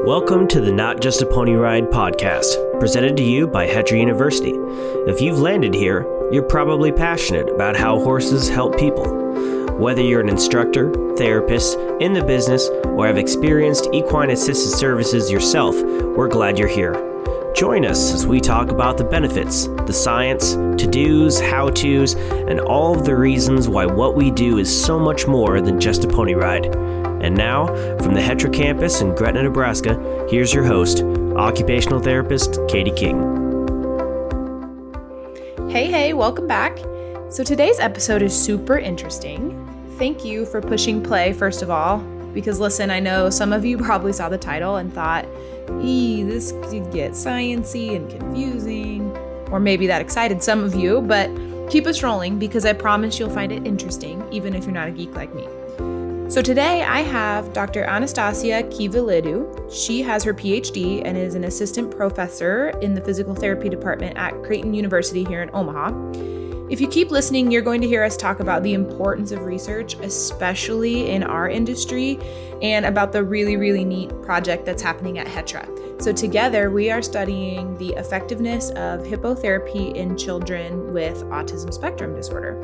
Welcome to the Not Just a Pony Ride podcast, presented to you by HETRA University. If you've landed here, you're probably passionate about how horses help people. Whether you're an instructor, therapist, in the business, or have experienced equine assisted services yourself, we're glad you're here. Join us as we talk about the benefits, the science, to-dos, how-tos, and all of the reasons why what we do is so much more than just a pony ride. And now, from the HETRA campus in Creighton, Nebraska, here's your host, occupational therapist Katie King. Hey, welcome back. So today's episode is super interesting. Thank you for pushing play, first of all, because listen, I know some of you probably saw the title and thought, this could get sciencey and confusing, or maybe that excited some of you, but keep us rolling because I promise you'll find it interesting, even if you're not a geek like me. So today I have Dr. Anastasia Kyvelidou. She has her PhD and is an assistant professor in the physical therapy department at Creighton University here in Omaha. If you keep listening, you're going to hear us talk about the importance of research, especially in our industry, and about the really neat project that's happening at HETRA. So together, we are studying the effectiveness of hippotherapy in children with autism spectrum disorder.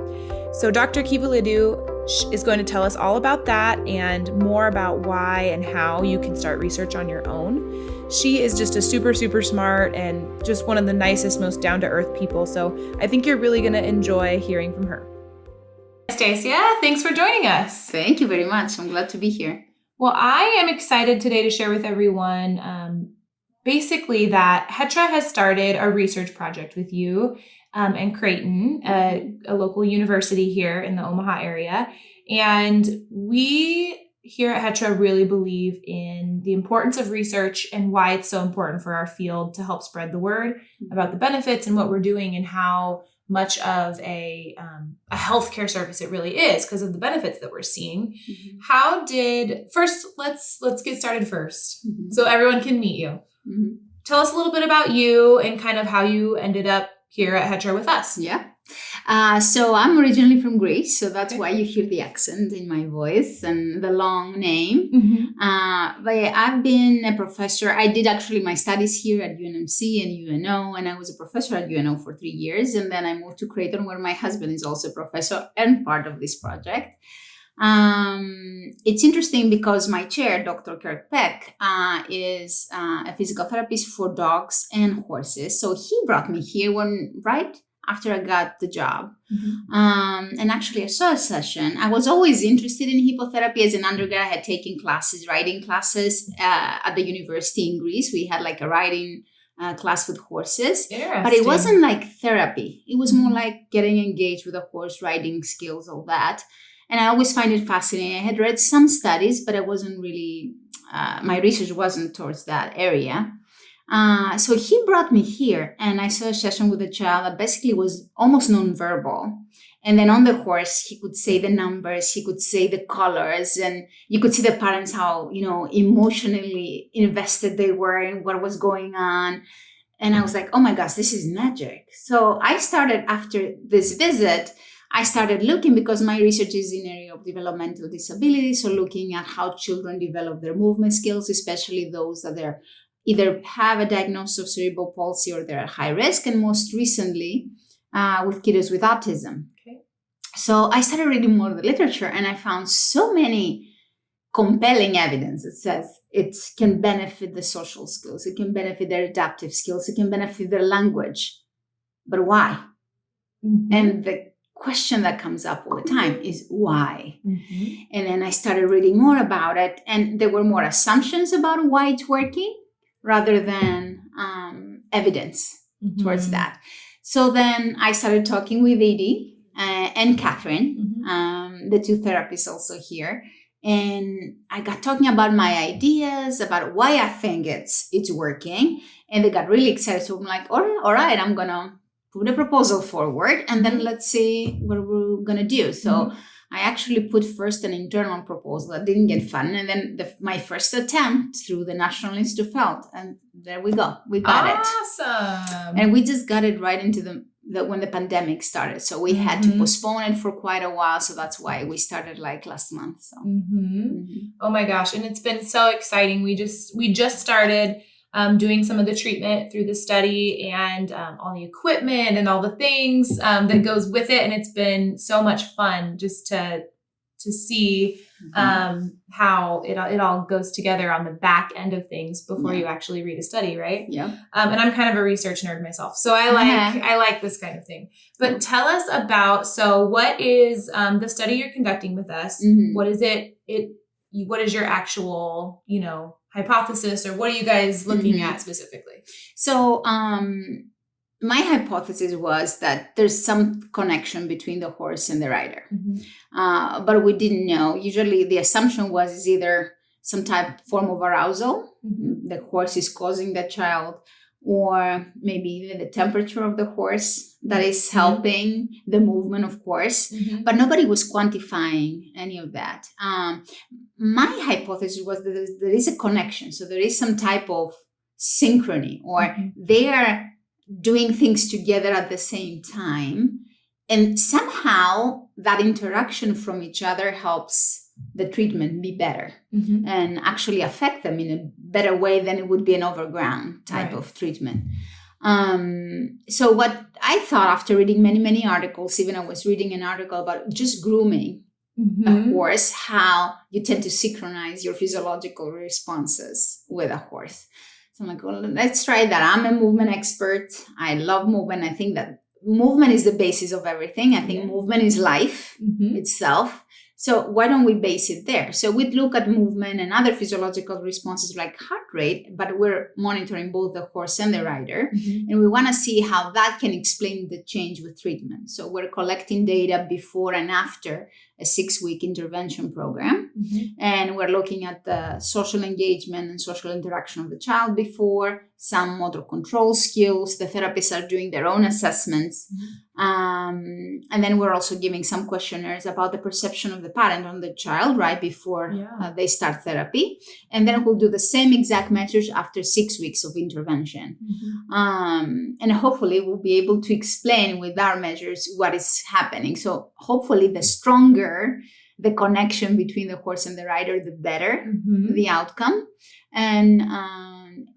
So Dr. Kyvelidou is going to tell us all about that and more about why and how you can start research on your own. She is just a super smart and just one of the nicest, most down-to-earth people. So I think you're really going to enjoy hearing from her. Anastasia, thanks for joining us. Thank you very much. I'm glad to be here. Well, I am excited today to share with everyone basically that HETRA has started a research project with you and Creighton, a local university here in the Omaha area. And we here at HETRA really believe in the importance of research and why it's so important for our field to help spread the word about the benefits and what we're doing and how much of a healthcare service it really is because of the benefits that we're seeing. First, let's get started first so everyone can meet you. Tell us a little bit about you and kind of how you ended up here at HETRA with us. Yeah. So I'm originally from Greece, so that's why you hear the accent in my voice and the long name. But I've been a professor. I did actually my studies here at UNMC and UNO, and I was a professor at UNO for 3 years. And then I moved to Creighton, where my husband is also a professor and part of this project. It's interesting because my chair, Dr. Kirk Peck, is a physical therapist for dogs and horses. So he brought me here right after I got the job. And actually I saw a session. I was always interested in hippotherapy as an undergrad. I had taken writing classes at the university in Greece. We had like a writing class with horses, but it wasn't like therapy. It was more like getting engaged with the horse, riding skills, all that. And I always find it fascinating. I had read some studies, but I wasn't really, my research wasn't towards that area. So he brought me here and I saw a session with a child that basically was almost nonverbal. And then on the horse, he could say the numbers, he could say the colors, and you could see the parents, how, emotionally invested they were in what was going on. And I was like, oh my gosh, this is magic. So I started after this visit, I started looking because my research is in the area of developmental disabilities. So looking at how children develop their movement skills, especially those that either have a diagnosis of cerebral palsy or they're at high risk. And most recently with kiddos with autism. Okay. So I started reading more of the literature and I found so many compelling evidence that says it can benefit the social skills. It can benefit their adaptive skills. It can benefit their language. But why? And the question that comes up all the time is why? And then I started reading more about it, and there were more assumptions about why it's working rather than evidence towards that. So then I started talking with Edie and Catherine, the two therapists also here, and I got talking about my ideas, about why I think it's working, and they got really excited. So I'm like, all right, I'm gonna put a proposal forward and then let's see what we're going to do. So I actually put first an internal proposal that didn't get funded. And then my first attempt through the National Institute of Health. And there we go. We got it. Awesome. And we just got it right into the when the pandemic started. So we had to postpone it for quite a while. So that's why we started like last month. So. Oh my gosh. And it's been so exciting. We just started doing some of the treatment through the study and all the equipment and all the things that goes with it. And it's been so much fun just to see how it all goes together on the back end of things before you actually read a study, right? Yeah. And I'm kind of a research nerd myself, so I like this kind of thing. But tell us about, so what is the study you're conducting with us? What is it? What is your actual, hypothesis, or what are you guys looking at specifically? So, my hypothesis was that there's some connection between the horse and the rider, but we didn't know. Usually the assumption was is either some form of arousal, the horse is causing the child, or maybe even the temperature of the horse that is helping the movement, of course, but nobody was quantifying any of that. My hypothesis was that there is a connection. So there is some type of synchrony, or they are doing things together at the same time. And somehow that interaction from each other helps the treatment be better and actually affect them in a better way than it would be an overground type of treatment. So what I thought after reading many, many articles, even I was reading an article about just grooming a horse, how you tend to synchronize your physiological responses with a horse. So I'm like, well, let's try that. I'm a movement expert. I love movement. I think that movement is the basis of everything. I think movement is life itself. So why don't we base it there? So we'd look at movement and other physiological responses like heart rate, but we're monitoring both the horse and the rider. And we want to see how that can explain the change with treatment. So we're collecting data before and after a 6-week intervention program. And we're looking at the social engagement and social interaction of the child before, some motor control skills. The therapists are doing their own assessments. And then we're also giving some questionnaires about the perception of the parent on the child right before they start therapy. And then we'll do the same exact measures after 6 weeks of intervention. And hopefully we'll be able to explain with our measures what is happening. So hopefully the stronger the connection between the horse and the rider, the better the outcome. And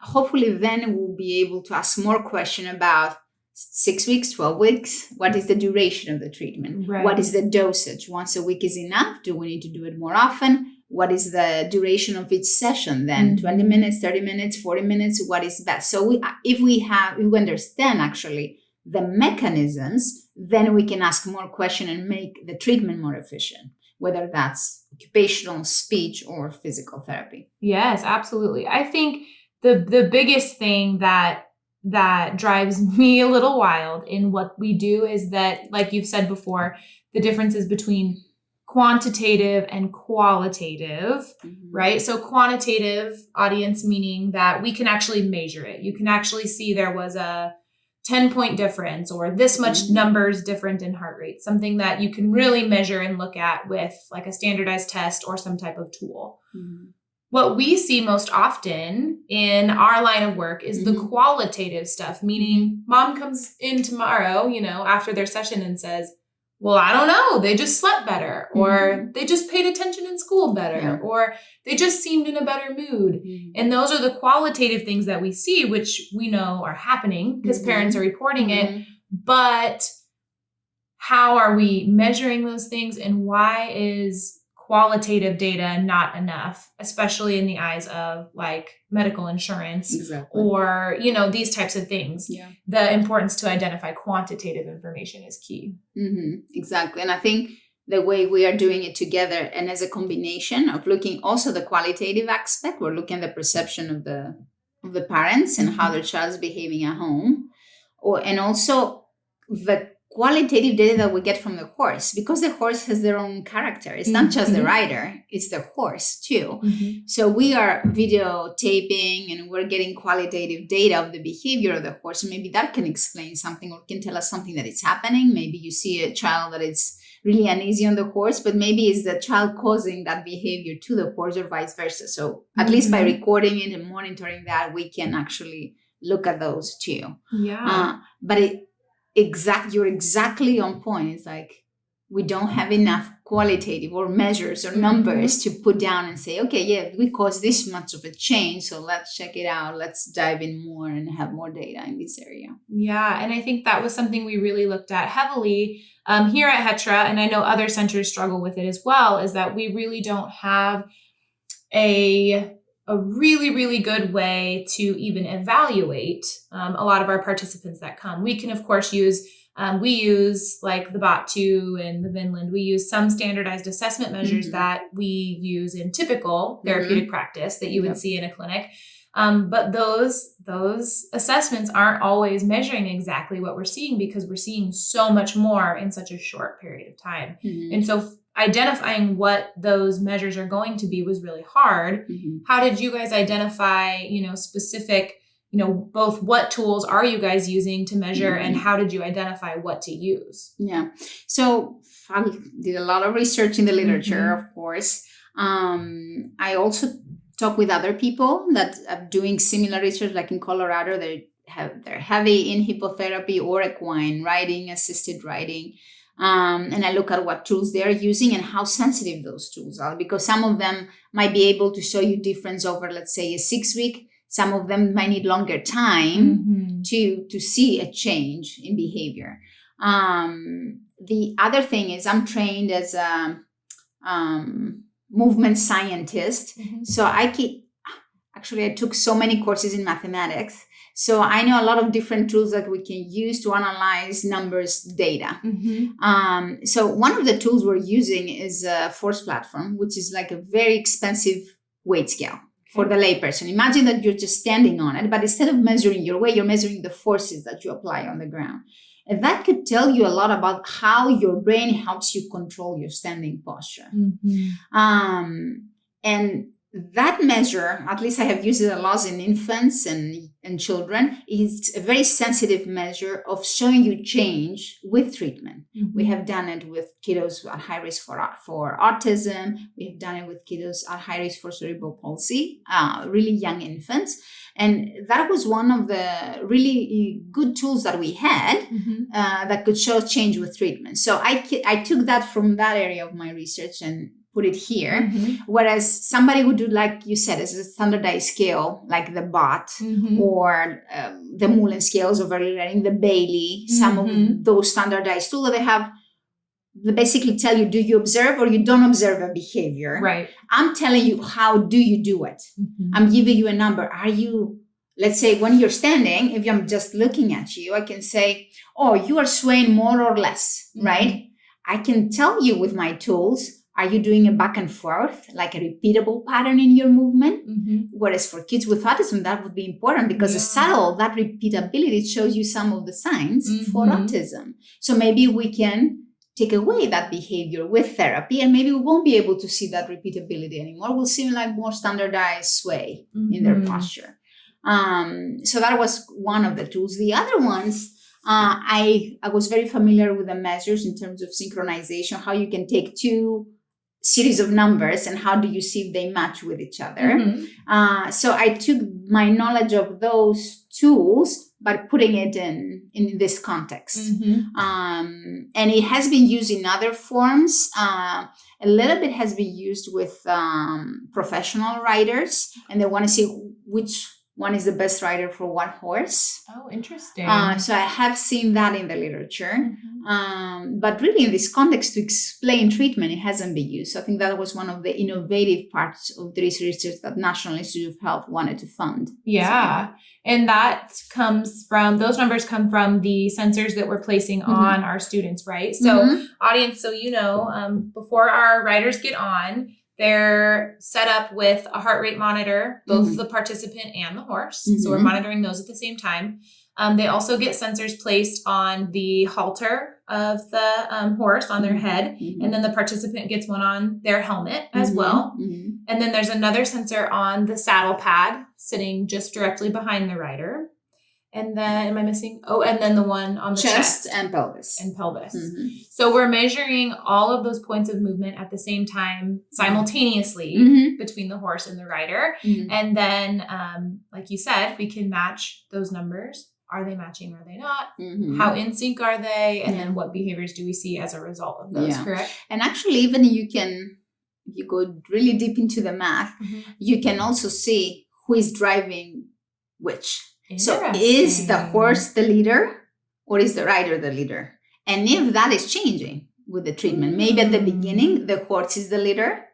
hopefully then we'll be able to ask more questions about 6 weeks, 12 weeks. What is the duration of the treatment? What is the dosage? Once a week is enough? Do we need to do it more often? What is the duration of each session then? 20 minutes, 30 minutes, 40 minutes? What is best? So if we understand actually the mechanisms, then we can ask more questions and make the treatment more efficient, whether that's occupational, speech, or physical therapy. Yes, absolutely. I think the biggest thing that drives me a little wild in what we do is that, like you've said before, the differences between quantitative and qualitative, right? So quantitative audience, meaning that we can actually measure it. You can actually see there was a 10-point difference or this much numbers different in heart rate, something that you can really measure and look at with like a standardized test or some type of tool. What we see most often in our line of work is the qualitative stuff, meaning mom comes in tomorrow, after their session and says, well, I don't know, they just slept better, or they just paid attention in school better, or they just seemed in a better mood. And those are the qualitative things that we see, which we know are happening because parents are reporting it. But how are we measuring those things, and why is qualitative data not enough, especially in the eyes of like medical insurance or, these types of things? The importance to identify quantitative information is key. Exactly. And I think the way we are doing it together and as a combination of looking also the qualitative aspect, we're looking at the perception of the parents and how their child's behaving at home, and also the qualitative data that we get from the horse, because the horse has their own character. It's not just the rider, it's the horse too. So we are videotaping and we're getting qualitative data of the behavior of the horse. And maybe that can explain something or can tell us something that is happening. Maybe you see a child that is really uneasy on the horse, but maybe it's the child causing that behavior to the horse or vice versa. So at least by recording it and monitoring that, we can actually look at those too. But you're exactly on point. It's like we don't have enough qualitative or measures or numbers to put down and say, okay, yeah, we caused this much of a change, so let's check it out. Let's dive in more and have more data in this area. Yeah, and I think that was something we really looked at heavily here at HETRA, and I know other centers struggle with it as well, is that we really don't have a really, really good way to even evaluate a lot of our participants that come. We can, of course, use like the BOT2 and the Vinland. We use some standardized assessment measures that we use in typical therapeutic practice that you would see in a clinic. But those assessments aren't always measuring exactly what we're seeing, because we're seeing so much more in such a short period of time. And so identifying what those measures are going to be was really hard. How did you guys identify, specific, both what tools are you guys using to measure and how did you identify what to use? Yeah. So I did a lot of research in the literature, of course. I also talk with other people that are doing similar research, like in Colorado, they're heavy in hippotherapy or equine riding, assisted riding. And I look at what tools they're using and how sensitive those tools are, because some of them might be able to show you difference over, let's say, a 6-week. Some of them might need longer time to see a change in behavior. The other thing is I'm trained as a movement scientist. So I took so many courses in mathematics. So I know a lot of different tools that we can use to analyze numbers data. So one of the tools we're using is a Force platform, which is like a very expensive weight scale for the layperson. Imagine that you're just standing on it, but instead of measuring your weight, you're measuring the forces that you apply on the ground. And that could tell you a lot about how your brain helps you control your standing posture. And that measure, at least I have used it a lot in infants and children, is a very sensitive measure of showing you change with treatment. We have done it with kiddos at high risk for autism. We have done it with kiddos at high risk for cerebral palsy, really young infants. And that was one of the really good tools that we had that could show change with treatment. So I took that from that area of my research and put it here. Whereas somebody would do, like you said, as a standardized scale, like the BOT or the Mullen scales of early learning, the Bailey, some of those standardized tools that they basically tell you, do you observe or you don't observe a behavior? Right. I'm telling you, how do you do it? I'm giving you a number. Let's say when you're standing, if I'm just looking at you, I can say, oh, you are swaying more or less, right? I can tell you with my tools, are you doing a back and forth, like a repeatable pattern in your movement? Whereas for kids with autism, that would be important because that repeatability shows you some of the signs for autism. So maybe we can take away that behavior with therapy, and maybe we won't be able to see that repeatability anymore. We'll see like more standardized sway in their posture. So that was one of the tools. The other ones, I was very familiar with the measures in terms of synchronization, how you can take two series of numbers and how do you see if they match with each other. So I took my knowledge of those tools by putting it in this context. And it has been used in other forms. A little bit has been used with professional riders, and they want to see which one is the best rider for what horse. Oh, interesting. So I have seen that in the literature. But really in this context to explain treatment, it hasn't been used. So I think that was one of the innovative parts of the research that National Institute of Health wanted to fund. Yeah. So. And those numbers come from the sensors that we're placing on our students, right? So audience, so before our riders get on, they're set up with a heart rate monitor, both the participant and the horse. So we're monitoring those at the same time. They also get sensors placed on the halter of the horse on their head. And then the participant gets one on their helmet as well. And then there's another sensor on the saddle pad sitting just directly behind the rider. And then, am I missing? Oh, and then the one on the chest and pelvis. So we're measuring all of those points of movement at the same time, simultaneously between the horse and the rider. And then, like you said, we can match those numbers. are they matching, are they not? Mm-hmm. How in sync are they? And then what behaviors do we see as a result of those, correct? And actually, even you go really deep into the math, you can also see who is driving which. So is the horse the leader or is the rider the leader? And if that is changing with the treatment, maybe at the beginning, the horse is the leader.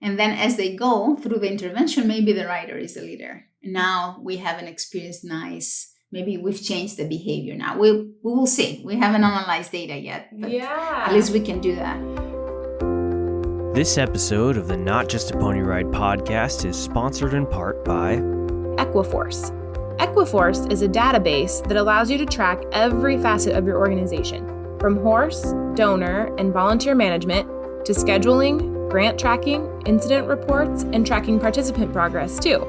And then as they go through the intervention, maybe the rider is the leader. Now we haven't experienced maybe we've changed the behavior now. We will see. We haven't analyzed data yet, but at least we can do that. This episode of the Not Just a Pony Ride podcast is sponsored in part by Equiforce. Equiforce is a database that allows you to track every facet of your organization, from horse, donor, and volunteer management to scheduling, grant tracking, incident reports, and tracking participant progress too.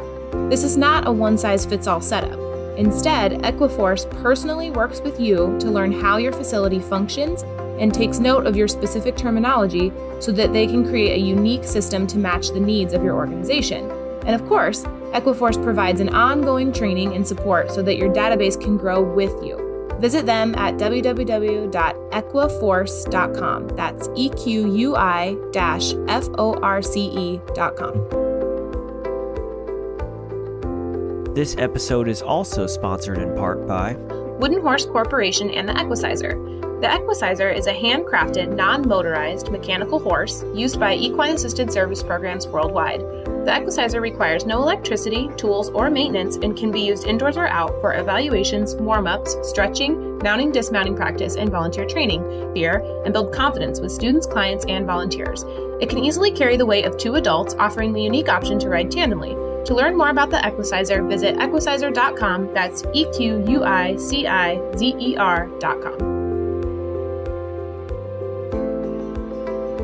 This is not a one-size-fits-all setup. Instead, Equiforce personally works with you to learn how your facility functions and takes note of your specific terminology so that they can create a unique system to match the needs of your organization. And of course, Equiforce provides an ongoing training and support so that your database can grow with you. Visit them at www.equiforce.com. That's EQUI-FORCE.com. This episode is also sponsored in part by Wooden Horse Corporation and the Equisizer. The Equisizer is a handcrafted, non-motorized mechanical horse used by equine-assisted service programs worldwide. The Equisizer requires no electricity, tools, or maintenance and can be used indoors or out for evaluations, warm-ups, stretching, mounting, dismounting practice, and volunteer training, and build confidence with students, clients, and volunteers. It can easily carry the weight of 2 adults, offering the unique option to ride tandemly. To learn more about the Equisizer, visit equisizer.com. That's EQUICIZER.com.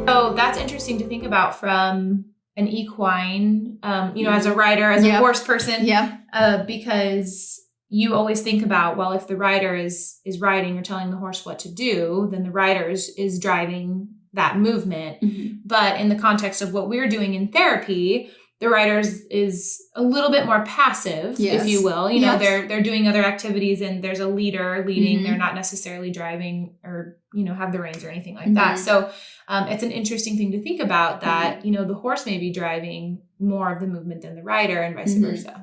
So that's interesting to think about from an equine, as a rider, as a horse person, because you always think about, well, if the rider is riding or telling the horse what to do, then the rider is driving that movement. But in the context of what we're doing in therapy, the rider is a little bit more passive, if you will. They're doing other activities and there's a leader leading. They're not necessarily driving or, have the reins or anything like that. So it's an interesting thing to think about that, the horse may be driving more of the movement than the rider and vice versa.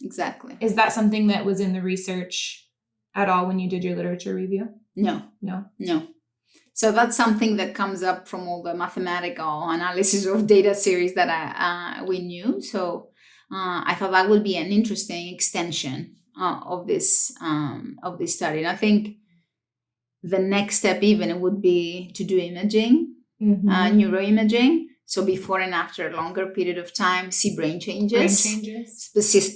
Exactly. Is that something that was in the research at all when you did your literature review? No. So that's something that comes up from all the mathematical analysis of data series that we knew. So I thought that would be an interesting extension of this study. And I think the next step even would be to do imaging, neuroimaging. So before and after a longer period of time, see brain changes.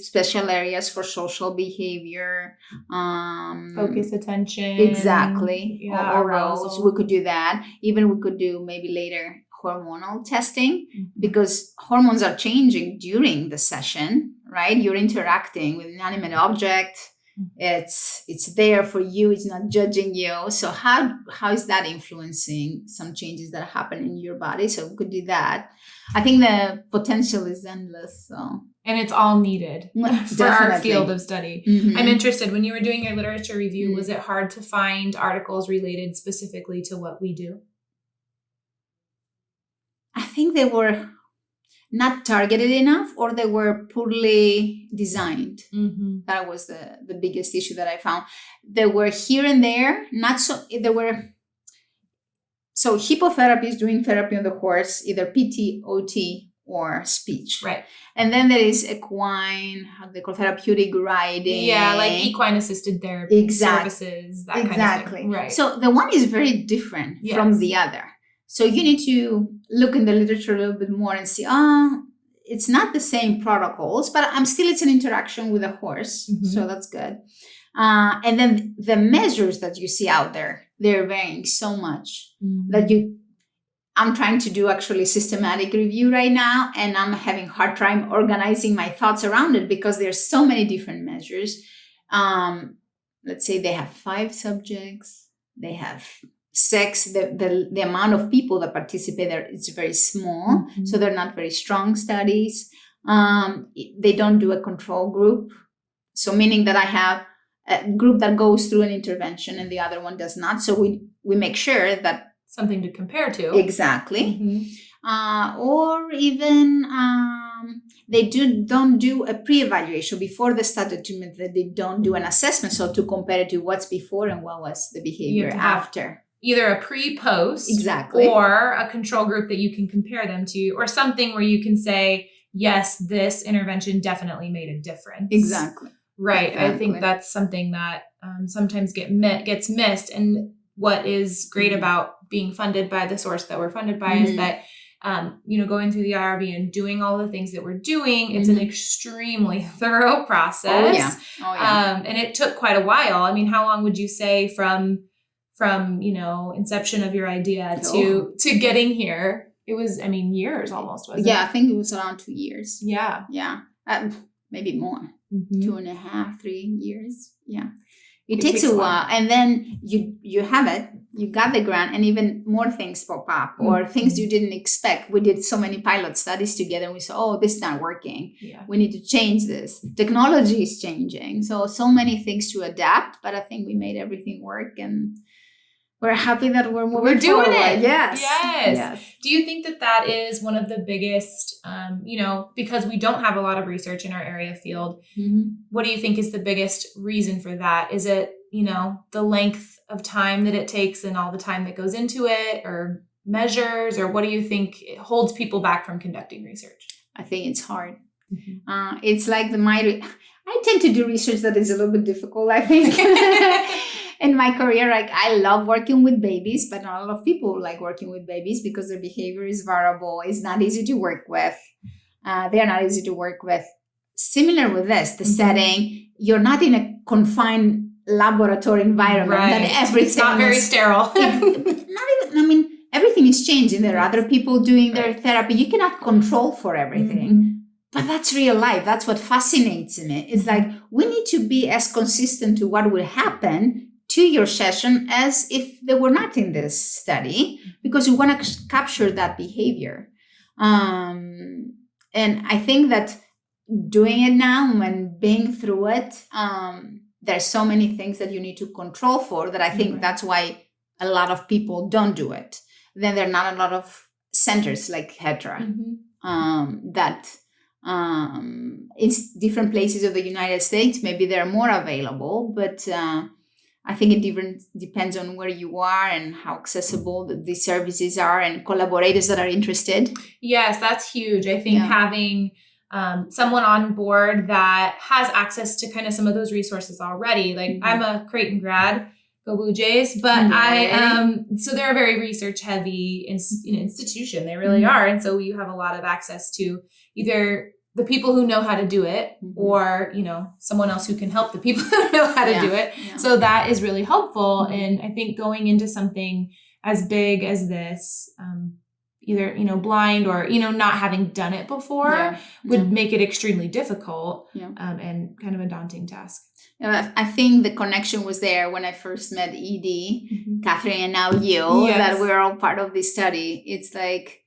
Special areas for social behavior. Focus, attention. Exactly. Or arousal. We could do that. Even we could do maybe later hormonal testing because hormones are changing during the session, right? You're interacting with an inanimate object. It's there for you. It's not judging you. So how is that influencing some changes that happen in your body? So we could do that. I think the potential is endless. So and it's all needed for our field of study. I'm interested. When you were doing your literature review, was it hard to find articles related specifically to what we do? I think they were not targeted enough or they were poorly designed. That was the biggest issue that I found. There were here and there, so hippotherapy is doing therapy on the horse, either PT, OT, or speech. Right. And then there is equine, how they call therapeutic riding. Yeah, like equine assisted therapy services, that kind of thing. Right. So the one is very different from the other. So you need to look in the literature a little bit more and see, it's not the same protocols, but it's an interaction with a horse. So that's good. And then the measures that you see out there, they're varying so much that I'm trying to do actually systematic review right now, and I'm having hard time organizing my thoughts around it because there's so many different measures. Let's say they have 5 subjects, they have 6, the amount of people that participate there, it's very small. So they're not very strong studies. They don't do a control group. So meaning that I have a group that goes through an intervention and the other one does not. So we make sure that something to compare to. Exactly. Or even they don't do a pre-evaluation before they start the treatment. That they don't do an assessment, so to compare it to what's before and what was the behavior after. Either a pre-post, exactly, or a control group that you can compare them to, or something where you can say, yes, this intervention definitely made a difference. Exactly. Right. Exactly. I think that's something that sometimes gets missed. And what is great about being funded by the source that we're funded by is that, going through the IRB and doing all the things that we're doing, it's an extremely thorough process. Oh, yeah. And it took quite a while. I mean, how long would you say from inception of your idea to getting here? It was, years almost, wasn't it? Yeah, I think it was around 2 years. Yeah. Yeah. Maybe more. 2.5, 3 years. Yeah. It takes a while. And then you have it, you got the grant, and even more things pop up or things you didn't expect. We did so many pilot studies together and we said, oh, this is not working. Yeah. We need to change this. Technology is changing. So many things to adapt, but I think we made everything work, and we're happy that we're moving doing forward. it. Yes. Do you think that is one of the biggest, because we don't have a lot of research in our area field, what do you think is the biggest reason for that? Is it, the length of time that it takes and all the time that goes into it, or measures, or what do you think holds people back from conducting research? I think it's hard. It's like I tend to do research that is a little bit difficult, I think. In my career, I love working with babies, but not a lot of people like working with babies because their behavior is variable. It's not easy to work with. They are not easy to work with. Similar with this, the setting, you're not in a confined laboratory environment. Right. That everything it's not very sterile. Everything is changing. There are other people doing their therapy. You cannot control for everything. But that's real life. That's what fascinates me. It's like we need to be as consistent to what will happen to your session as if they were not in this study, because we want to capture that behavior. And I think that doing it now and being through it, there's so many things that you need to control for that I think that's why a lot of people don't do it. Then there are not a lot of centers like HETRA that in different places of the United States, maybe they're more available, but I think it depends on where you are and how accessible these services are and collaborators that are interested. Yes, that's huge. I think having someone on board that has access to kind of some of those resources already. Like I'm a Creighton grad, go Blue Jays, but so they're a very research heavy institution. They really are. And so you have a lot of access to either the people who know how to do it or, someone else who can help the people who know how to do it. Yeah. So that is really helpful. And I think going into something as big as this, either, blind or, not having done it before would make it extremely difficult and kind of a daunting task. I think the connection was there when I first met Edie, Catherine, and now you, that we're all part of this study. It's like,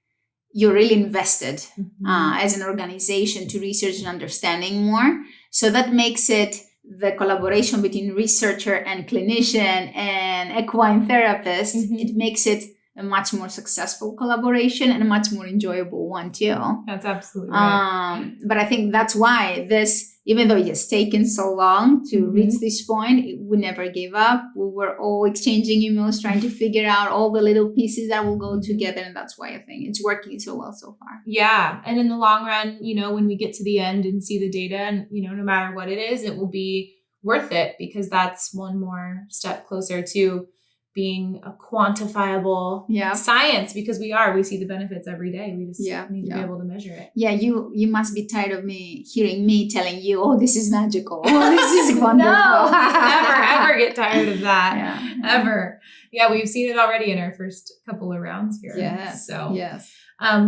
you're really invested as an organization to research and understanding more. So that makes it the collaboration between researcher and clinician and equine therapist. It makes it a much more successful collaboration and a much more enjoyable one too. That's absolutely right. But I think that's why this, even though it has taken so long to reach this point, we never gave up. We were all exchanging emails, trying to figure out all the little pieces that will go together. And that's why I think it's working so well so far. Yeah. And in the long run, when we get to the end and see the data and, no matter what it is, it will be worth it because that's one more step closer to being a quantifiable science because we see the benefits every day. We just need to be able to measure it. Yeah, you must be tired of hearing me telling you, oh, this is magical. Oh, this is wonderful. No, never, ever get tired of that. Ever. Yeah, we've seen it already in our first couple of rounds here. Yes. So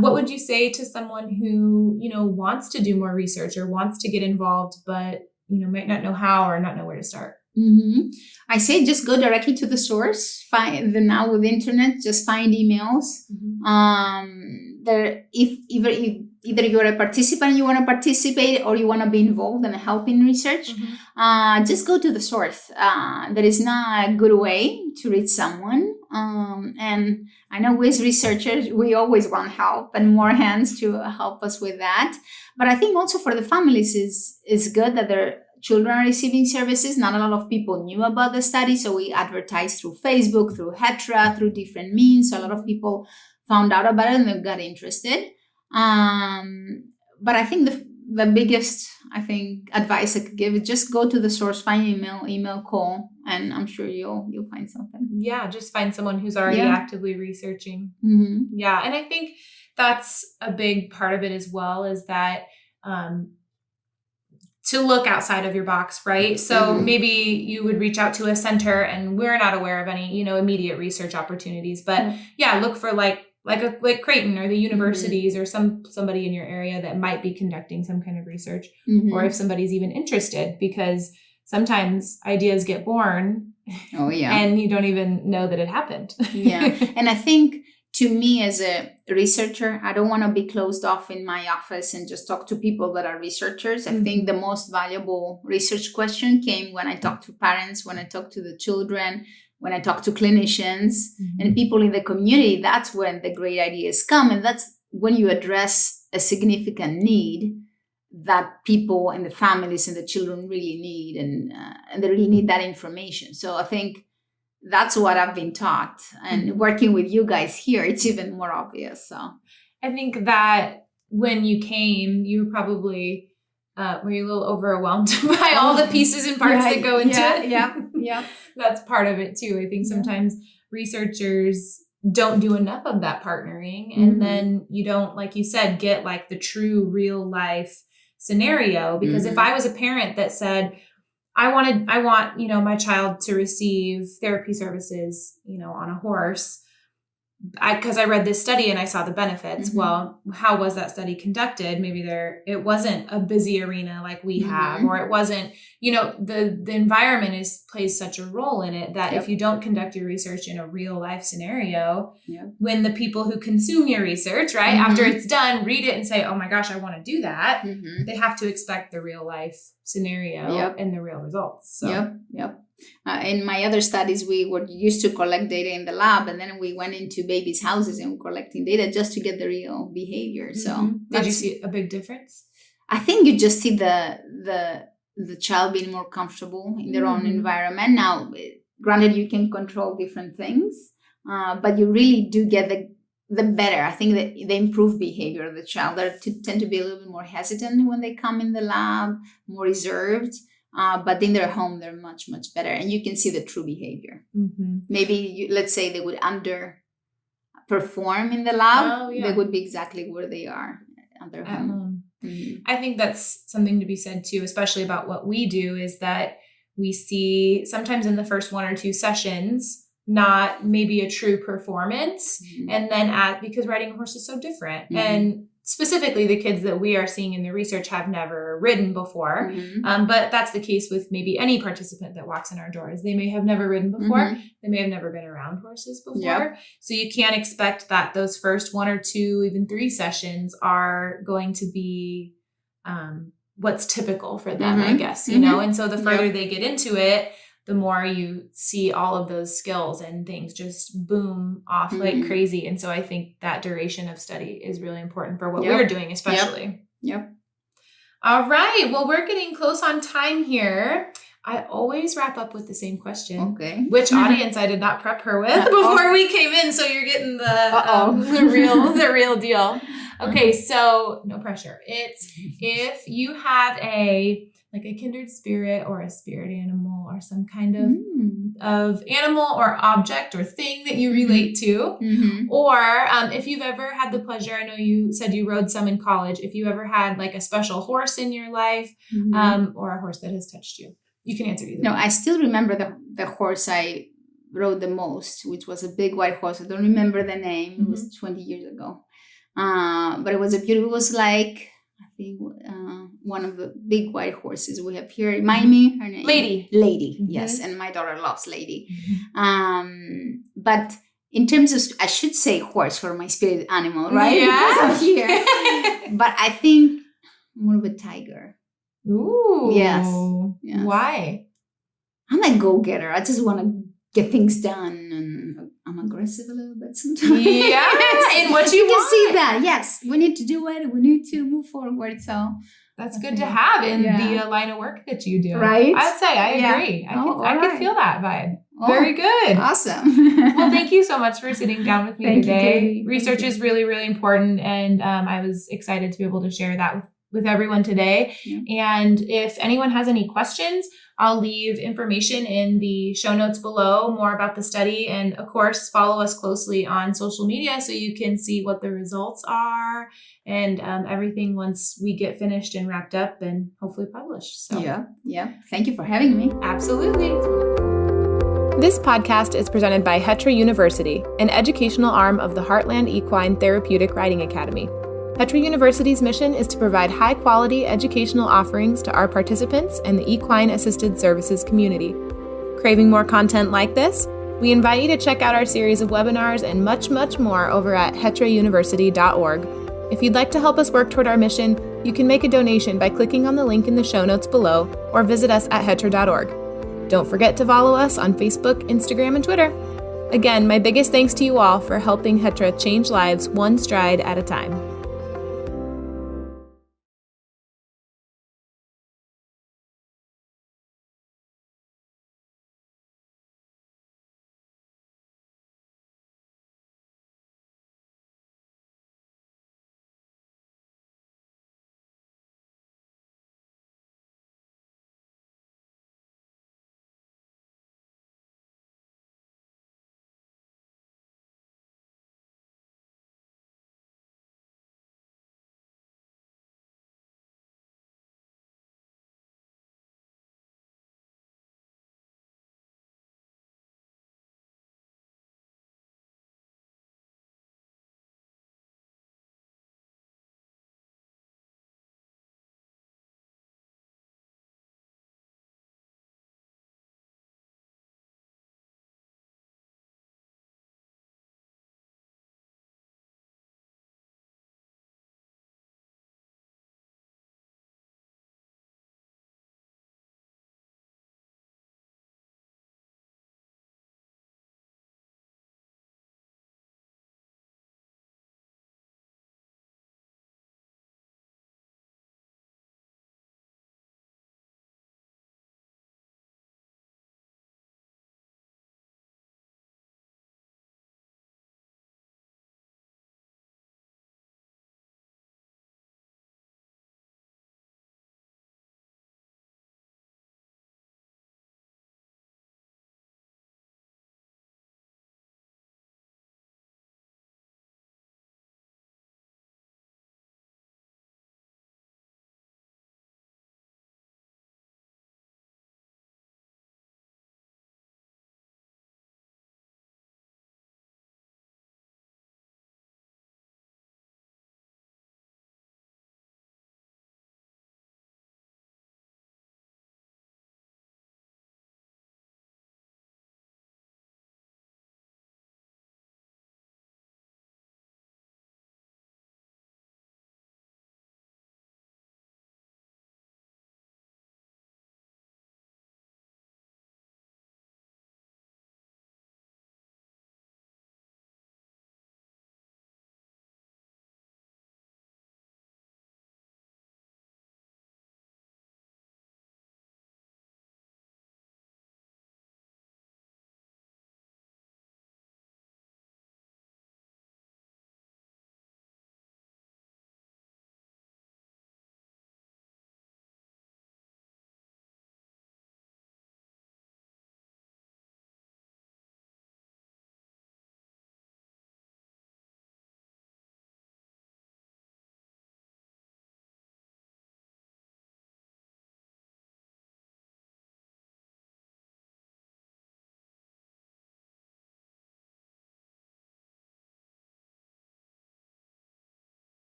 what would you say to someone who, wants to do more research or wants to get involved, but, might not know how or not know where to start? I say just go directly to the source. Now with the internet, just find emails. If either you're a participant, you want to participate, or you want to be involved and help in research, just go to the source. There is not a good way to reach someone. And I know we as researchers, we always want help and more hands to help us with that. But I think also for the families is good that their children are receiving services. Not a lot of people knew about the study, so we advertised through Facebook, through HETRA, through different means. So a lot of people found out about it and they got interested. But I think the biggest, advice I could give is just go to the source, find email, call, and I'm sure you'll find something. Yeah, just find someone who's already actively researching. Yeah, and I think that's a big part of it as well, is that to look outside of your box, right? So maybe you would reach out to a center, and we're not aware of any, immediate research opportunities, but look for like Creighton or the universities or somebody in your area that might be conducting some kind of research, or if somebody's even interested, because sometimes ideas get born and you don't even know that it happened. And I think to me as a researcher, I don't want to be closed off in my office and just talk to people that are researchers. I think the most valuable research question came when I talked to parents, when I talked to the children, when I talk to clinicians and people in the community. That's when the great ideas come. And that's when you address a significant need that people and the families and the children really need. And they really need that information. So I think that's what I've been taught. And working with you guys here, it's even more obvious. So I think that when you came, you probably were you a little overwhelmed by all the pieces and parts that go into it? Yeah. That's part of it too. I think sometimes researchers don't do enough of that partnering. And then you don't, like you said, get like the true real life scenario. Because if I was a parent that said, I want, my child to receive therapy services, on a horse, because I read this study and I saw the benefits. Well, how was that study conducted? Maybe it wasn't a busy arena like we have, or it wasn't, the environment plays such a role in it that if you don't conduct your research in a real life scenario, when the people who consume your research, right, after it's done, read it and say, oh my gosh, I want to do that. They have to expect the real life scenario and the real results. So. In my other studies, we were used to collect data in the lab, and then we went into babies' houses and collecting data just to get the real behavior. So, did you see a big difference? I think you just see the child being more comfortable in their own environment. Now, granted, you can control different things, but you really do get the better. I think that the improved behavior of the child. They tend to be a little bit more hesitant when they come in the lab, more reserved. But in their home, they're much, much better. And you can see the true behavior. Maybe, let's say they would underperform in the lab. They would be exactly where they are at their home. I think that's something to be said too, especially about what we do, is that we see sometimes in the first 1 or 2 sessions, not maybe a true performance. And then because riding a horse is so different. And specifically the kids that we are seeing in the research have never ridden before. But that's the case with maybe any participant that walks in our doors. They may have never ridden before. They may have never been around horses before. So you can't expect that those first 1 or 2, even 3 sessions are going to be what's typical for them, I guess, and so the further they get into it, the more you see all of those skills and things just boom off like crazy. And so I think that duration of study is really important for what we're doing, especially. All right. Well, we're getting close on time here. I always wrap up with the same question. Okay. Which audience I did not prep her with before we came in. So you're getting the real deal. Okay. So no pressure. It's if you have a kindred spirit or a spirit animal or some kind of animal or object or thing that you relate to. Or if you've ever had the pleasure, I know you said you rode some in college, if you ever had like a special horse in your life or a horse that has touched you. You can answer either. No, I still remember the horse I rode the most, which was a big white horse. I don't remember the name. It was 20 years ago. But it was it was like, I think one of the big white horses we have here. Remind me her name. Lady. Yes, and my daughter loves Lady. But in terms of, I should say horse for my spirit animal, right? Yeah. Because I'm here. But I think more of a tiger. Ooh. Yes. Why? I'm a go-getter. I just want to get things done, and I'm aggressive a little bit sometimes. Yeah, and what you can want. see that. Yes, we need to do it. We need to move forward. So that's good to have in the line of work that you do. Right? I'd say I agree. I could feel that vibe. Oh, very good. Awesome. Well, thank you so much for sitting down with me Thank you, today. Katie. Research is really, really important, and I was excited to be able to share that with everyone today. Yeah. And if anyone has any questions, I'll leave information in the show notes below, more about the study. And of course, follow us closely on social media so you can see what the results are and everything once we get finished and wrapped up and hopefully published. So Yeah. Thank you for having me. Absolutely. This podcast is presented by HETRA University, an educational arm of the Heartland Equine Therapeutic Riding Academy. HETRA University's mission is to provide high-quality educational offerings to our participants and the equine-assisted services community. Craving more content like this? We invite you to check out our series of webinars and much, much more over at hetrauniversity.org. If you'd like to help us work toward our mission, you can make a donation by clicking on the link in the show notes below or visit us at hetra.org. Don't forget to follow us on Facebook, Instagram, and Twitter. Again, my biggest thanks to you all for helping HETRA change lives one stride at a time.